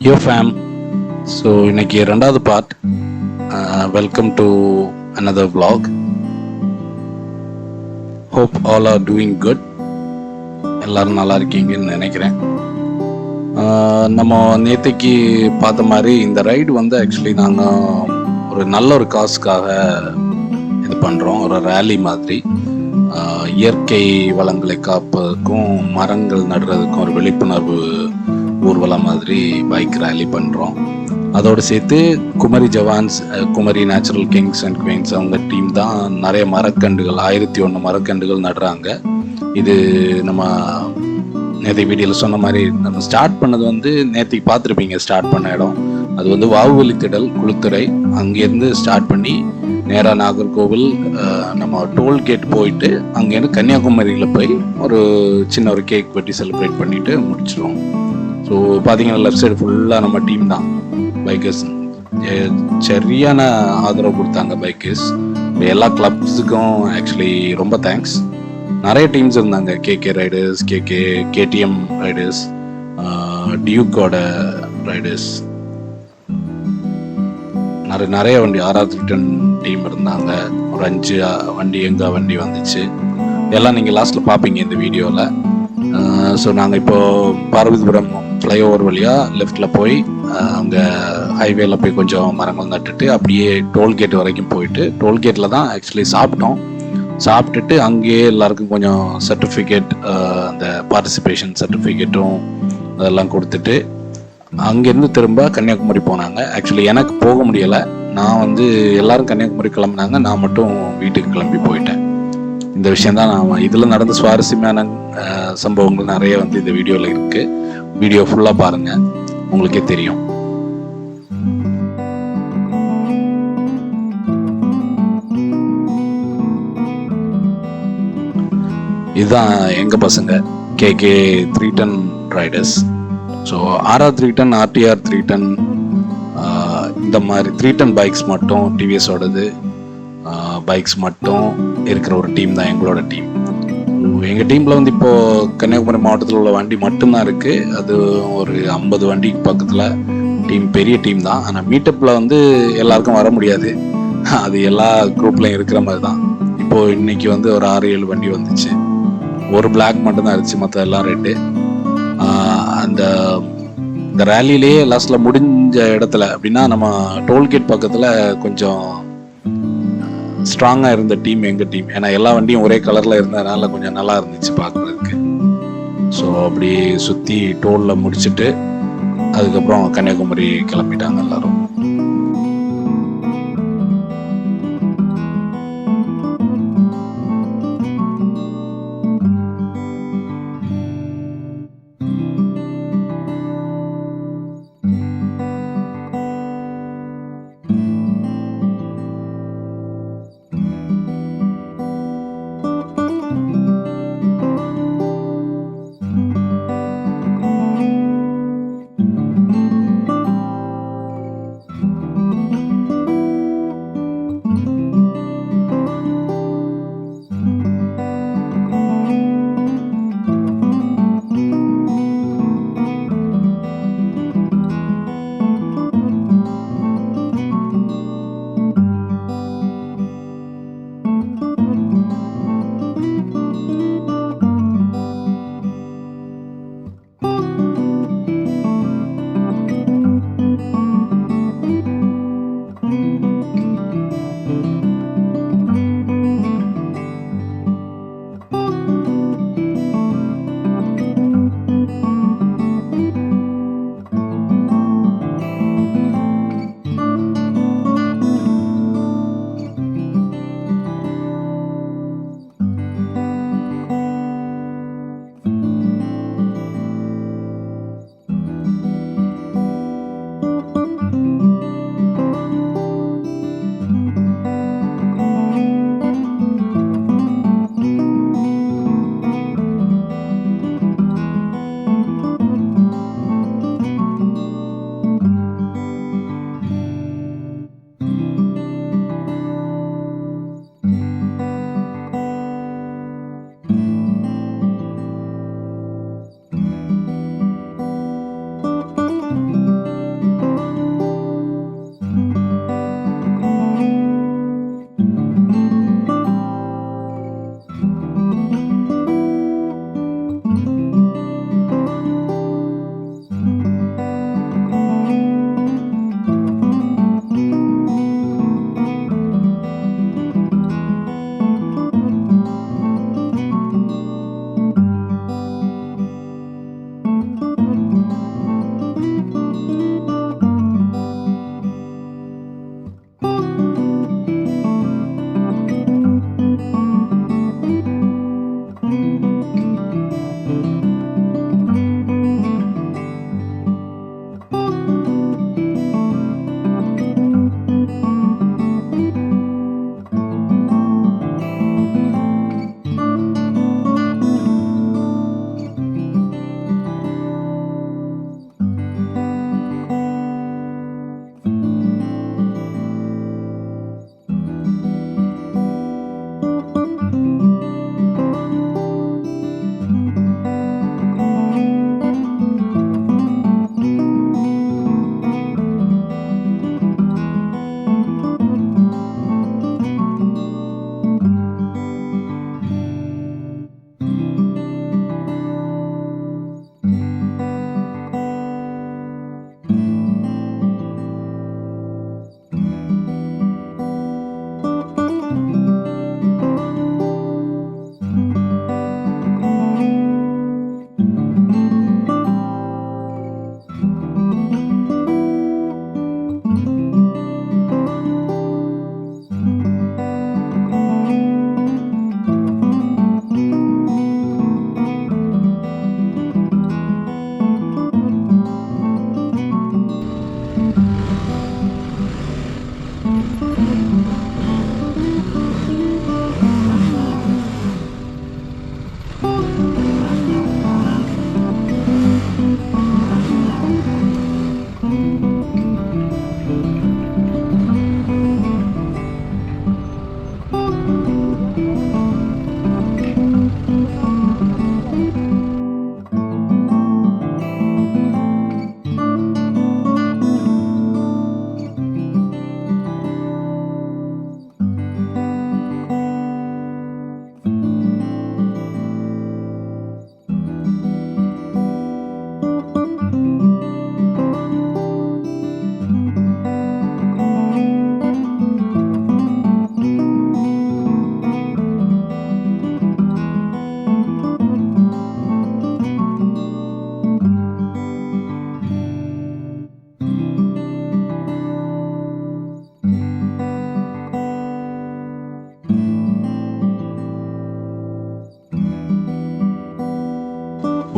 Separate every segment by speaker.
Speaker 1: யோ fame. So இன்னைக்கு ரெண்டாவது part. Welcome to another vlog. Hope all are doing good. எல்லோரும் நல்லா இருக்கீங்கன்னு நினைக்கிறேன். நம்ம நேற்றுக்கு பார்த்த மாதிரி இந்த ரைடு வந்து ஆக்சுவலி நாங்கள் ஒரு நல்ல ஒரு காசுக்காக இது பண்ணுறோம். ஒரு ரேலி மாதிரி, இயற்கை வளங்களை காப்பதற்கும் மரங்கள் நடுறதுக்கும் ஒரு விழிப்புணர்வு ஊர்வலம் மாதிரி பைக் ரேலி பண்ணுறோம். அதோடு சேர்த்து Kumari jawans, Kumari natural Kings and queens அவங்க டீம் தான் நிறைய மரக்கன்றுகள், 1001 மரக்கன்றுகள் நடுறாங்க. இது நம்ம நேற்று வீடியோவில் சொன்ன மாதிரி நம்ம ஸ்டார்ட் பண்ணது வந்து நேற்றுக்கு பார்த்துருப்பீங்க. ஸ்டார்ட் பண்ண இடம் அது வந்து வாவுவெளித்திடல் குளுத்துறை. அங்கேருந்து ஸ்டார்ட் பண்ணி நேராக நாகர்கோவில் நம்ம டோல்கேட் போயிட்டு அங்கேருந்து கன்னியாகுமரியில் போய் ஒரு சின்ன ஒரு கேக் வெட்டி செலிப்ரேட் பண்ணிவிட்டு முடிச்சிடுவோம். ஸோ பார்த்தீங்கன்னா லெஃப்ட் சைடு ஃபுல்லாக நம்ம டீம் தான். பைக்கர்ஸ் சரியான ஆதரவு கொடுத்தாங்க. பைக்கர்ஸ் எல்லா கிளப்ஸுக்கும் ஆக்சுவலி ரொம்ப தேங்க்ஸ். நிறைய டீம்ஸ் இருந்தாங்க. கேகே ரைடர்ஸ், கேடிஎம் ரைடர்ஸ், டியூக்கோட ரைடர்ஸ், நிறைய வண்டி, ஆராத்ரிட்டன் டீம் இருந்தாங்க. ஒரு 5 வண்டி எங்கள் வண்டி வந்துச்சு. எல்லாம் நீங்கள் லாஸ்ட்டில் பார்ப்பீங்க இந்த வீடியோவில். ஸோ நாங்கள் இப்போது பார்வதிபுரம் ஃப்ளைஓவர் வழியாக லெஃப்டில் போய் அங்கே ஹைவேல போய் கொஞ்சம் மரங்கள் நட்டுட்டு அப்படியே டோல்கேட் வரைக்கும் போயிட்டு, டோல்கேட்டில் தான் ஆக்சுவலி சாப்பிட்டுட்டு அங்கேயே எல்லாருக்கும் கொஞ்சம் சர்டிஃபிகேட், அந்த பார்ட்டிசிபேஷன் சர்டிஃபிகேட்டும் அதெல்லாம் கொடுத்துட்டு அங்கேருந்து திரும்ப கன்னியாகுமரி போனாங்க. ஆக்சுவலி எனக்கு போக முடியலை. நான் வந்து எல்லாரும் கன்னியாகுமரி கிளம்புனாங்க, நான் மட்டும் வீட்டுக்கு கிளம்பி போயிட்டேன். இந்த விஷயந்தான் நான் இதில் நடந்த சுவாரஸ்யமான சம்பவங்கள் நிறைய வந்து இந்த வீடியோவில் இருக்குது. வீடியோ ஃபுல்லாக பாருங்கள், உங்களுக்கே தெரியும். இதுதான் எங்கள் பசங்க, KK 310 Riders. So RR310, RTR 310, இந்த மாதிரி 310 பைக்ஸ் மட்டும், டிவிஎஸோடது பைக்ஸ் மட்டும் இருக்கிற ஒரு டீம் தான் எங்களோட டீம். எங்கள் டீமில் வந்து இப்போது கன்னியாகுமரி மாவட்டத்தில் உள்ள வண்டி மட்டும்தான் இருக்குது. அது ஒரு 50 வண்டிக்கு பக்கத்தில் டீம், பெரிய டீம் தான். ஆனால் மீட்டப்பில் வந்து எல்லாருக்கும் வர முடியாது. அது எல்லா குரூப்லையும் இருக்கிற மாதிரி தான். இப்போது இன்னைக்கு வந்து ஒரு 6-7 வண்டி வந்துச்சு. ஒரு பிளாக் மட்டும்தான் இருந்துச்சு, மற்ற எல்லாம் ரெட்டு. இந்த ரேலிலேயே லாஸ்ட்டில் முடிஞ்ச இடத்துல அப்படின்னா நம்ம டோல்கேட் பக்கத்தில் கொஞ்சம் ஸ்ட்ராங்காக இருந்த டீம் எங்கள் டீம். ஏன்னா எல்லா வண்டியும் ஒரே கலரில் இருந்ததுனால கொஞ்சம் நல்லா இருந்துச்சு பார்க்குறதுக்கு. ஸோ அப்படி சுற்றி டோலில் முடிச்சுட்டு அதுக்கப்புறம் கன்னியாகுமரி கிளம்பிட்டாங்க எல்லாரும்.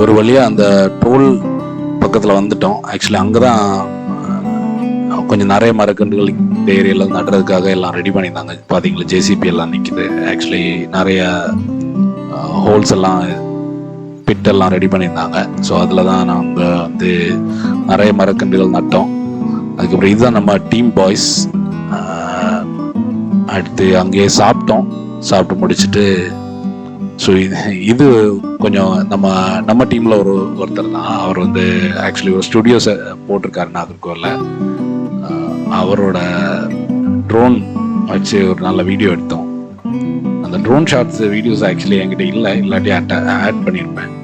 Speaker 1: ஒரு வழியாக அந்த டோல் பக்கத்தில் வந்துட்டோம். ஆக்சுவலி அங்கே தான் கொஞ்சம் நிறைய மரக்கன்றுகள் இந்த ஏரியாவில் நடுறதுக்காக எல்லாம் ரெடி பண்ணியிருந்தாங்க. பார்த்தீங்களா, ஜேசிபி எல்லாம் நிற்கிது. ஆக்சுவலி நிறைய ஹோல்ஸ் எல்லாம் பிட்டெல்லாம் ரெடி பண்ணியிருந்தாங்க. ஸோ அதில் தான் நாங்கள் வந்து நிறைய மரக்கன்றுகள் நட்டோம். அதுக்கப்புறம் இதுதான் நம்ம டீம் பாய்ஸ். அடுத்து அங்கேயே சாப்பிட்டு முடிச்சுட்டு, ஸோ இது கொஞ்சம் நம்ம டீமில் ஒருத்தர் தான். அவர் வந்து ஆக்சுவலி ஒரு ஸ்டுடியோஸை போட்டிருக்காரு நாகர்கோவிலில். அவரோட ட்ரோன் வச்சு ஒரு நல்ல வீடியோ எடுத்தோம். அந்த ட்ரோன் ஷாட்ஸ் வீடியோஸ் ஆக்சுவலி என்கிட்ட இல்லாட்டி ஆட் பண்ணியிருப்பேன்.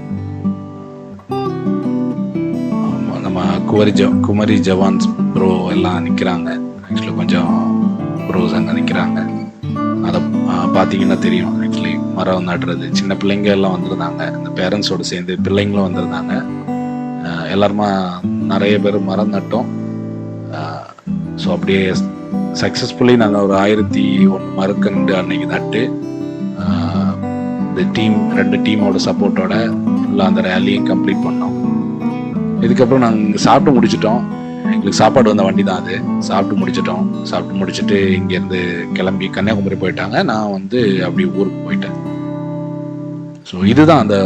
Speaker 1: நம்ம குமரி ஜவான்ஸ் ப்ரோ எல்லாம் நிற்கிறாங்க. ஆக்சுவலி கொஞ்சம் ப்ரோஸ் அங்கே நிற்கிறாங்க. அதை பார்த்தீங்கன்னா தெரியும். ஆக்சுவலி மரம் நடுறது, சின்ன பிள்ளைங்க எல்லாம் வந்திருந்தாங்க. இந்த பேரண்ட்ஸோடு சேர்ந்து பிள்ளைங்களும் வந்திருந்தாங்க. எல்லாருமா நிறைய பேர் மரம் நட்டோம். ஸோ அப்படியே சக்ஸஸ்ஃபுல்லி நாங்கள் ஒரு 1001 மரக்கன்று அன்னைக்கு நட்டு இந்த ரெண்டு டீமோட சப்போர்ட்டோட ஃபுல்லாக அந்த ரேலியும் கம்ப்ளீட் பண்ணோம். இதுக்கப்புறம் நாங்கள் சாப்பிட்டு முடிச்சிட்டோம். எங்களுக்கு சாப்பாடு வந்த வண்டி தான் அது. சாப்பிட்டு முடிச்சுட்டு இங்கேருந்து கிளம்பி கன்னியாகுமரி போயிட்டாங்க. நான் வந்து அப்படி ஊருக்கு போயிட்டேன். ஸோ இதுதான் அந்த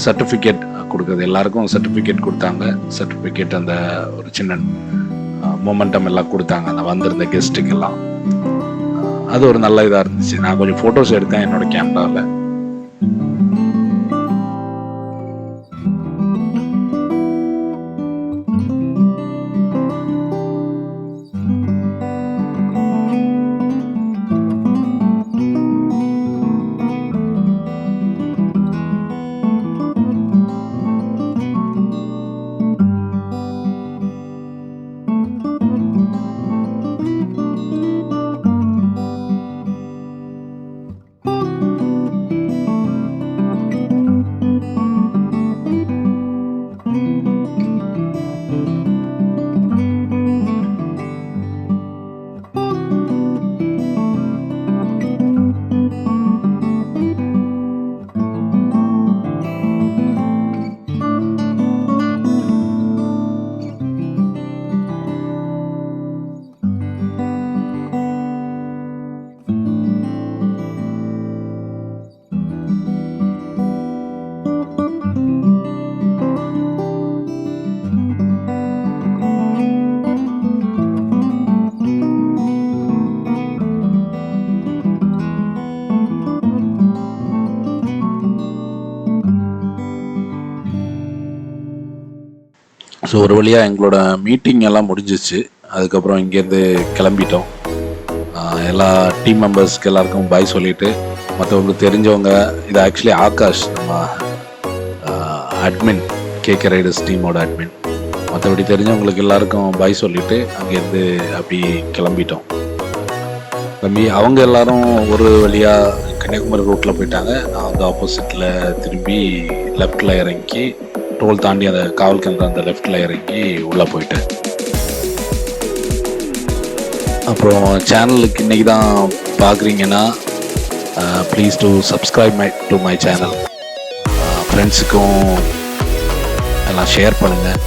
Speaker 1: சர்டிஃபிகேட் கொடுக்குறது. எல்லாருக்கும் சர்டிஃபிகேட் கொடுத்தாங்க. சர்டிஃபிகேட் அந்த ஒரு சின்ன மொமெண்டம் எல்லாம் கொடுத்தாங்க அந்த வந்திருந்த கெஸ்ட்டுக்கெல்லாம். அது ஒரு நல்ல இதாக இருந்துச்சு. நான் கொஞ்சம் ஃபோட்டோஸ் எடுத்தேன் என்னோட கேமராவில். ஸோ ஒரு வழியாக எங்களோட மீட்டிங் எல்லாம் முடிஞ்சிச்சு. அதுக்கப்புறம் இங்கேருந்து கிளம்பிட்டோம். எல்லா டீம் மெம்பர்ஸ்க்கு எல்லாருக்கும் பாய் சொல்லிவிட்டு, மற்றவங்களுக்கு தெரிஞ்சவங்க, இது ஆக்சுவலி ஆகாஷ், நம்ம அட்மின், கேகே ரைடர்ஸ் டீமோட அட்மின், மற்றபடி தெரிஞ்சவங்களுக்கு எல்லாருக்கும் பாய் சொல்லிவிட்டு அங்கேருந்து அப்படி கிளம்பிட்டோம். அவங்க எல்லாரும் ஒரு வழியாக கன்னியாகுமரி ரூட்டில் போயிட்டாங்க. நான் வந்து ஆப்போசிட்டில் திரும்பி லெஃப்டில் இறங்கி டோல் தாண்டி அந்த காவல் கேந்திரம் அந்த லெஃப்டில் இறங்கி உள்ளே போயிட்டேன். அப்புறம் சேனலுக்கு இன்றைக்கி தான் பார்க்குறீங்கன்னா please to subscribe to my channel. ஃப்ரெண்ட்ஸுக்கும் எல்லாம் ஷேர் பண்ணுங்கள்.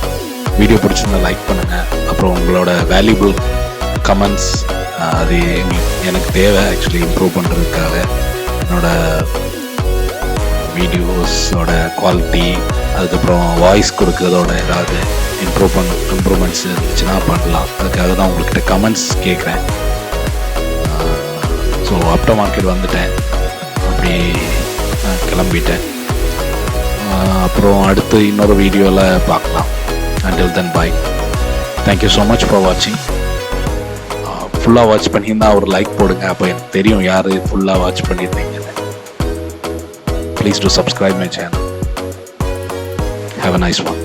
Speaker 1: வீடியோ பிடிச்சிருந்தா லைக் பண்ணுங்கள். அப்புறம் உங்களோட வேல்யூபிள் கமெண்ட்ஸ் அது எனக்கு தேவை ஆக்சுவலி இம்ப்ரூவ் பண்ணுறதுக்காக. என்னோடய வீடியோஸோட குவாலிட்டி, அதுக்கப்புறம் வாய்ஸ் கொடுக்கறதோட ஏதாவது இம்ப்ரூவ்மெண்ட்ஸ் இருந்துச்சுன்னா பண்ணலாம். அதுக்காக தான் உங்கள்கிட்ட கமெண்ட்ஸ் கேட்குறேன். ஸோ ஆஃப்டர் மார்க்கெட் வந்துட்டேன், அப்படி கிளம்பிட்டேன். அப்புறம் அடுத்து இன்னொரு வீடியோவில் பார்க்கலாம். Until then bye. Thank you so much for வாட்சிங். ஃபுல்லாக வாட்ச் பண்ணியிருந்தா ஒரு லைக் போடுங்க. அப்போ எனக்கு தெரியும் யார் ஃபுல்லாக watch பண்ணியிருந்தீங்கன்னு. Please do subscribe my channel. Have a nice one.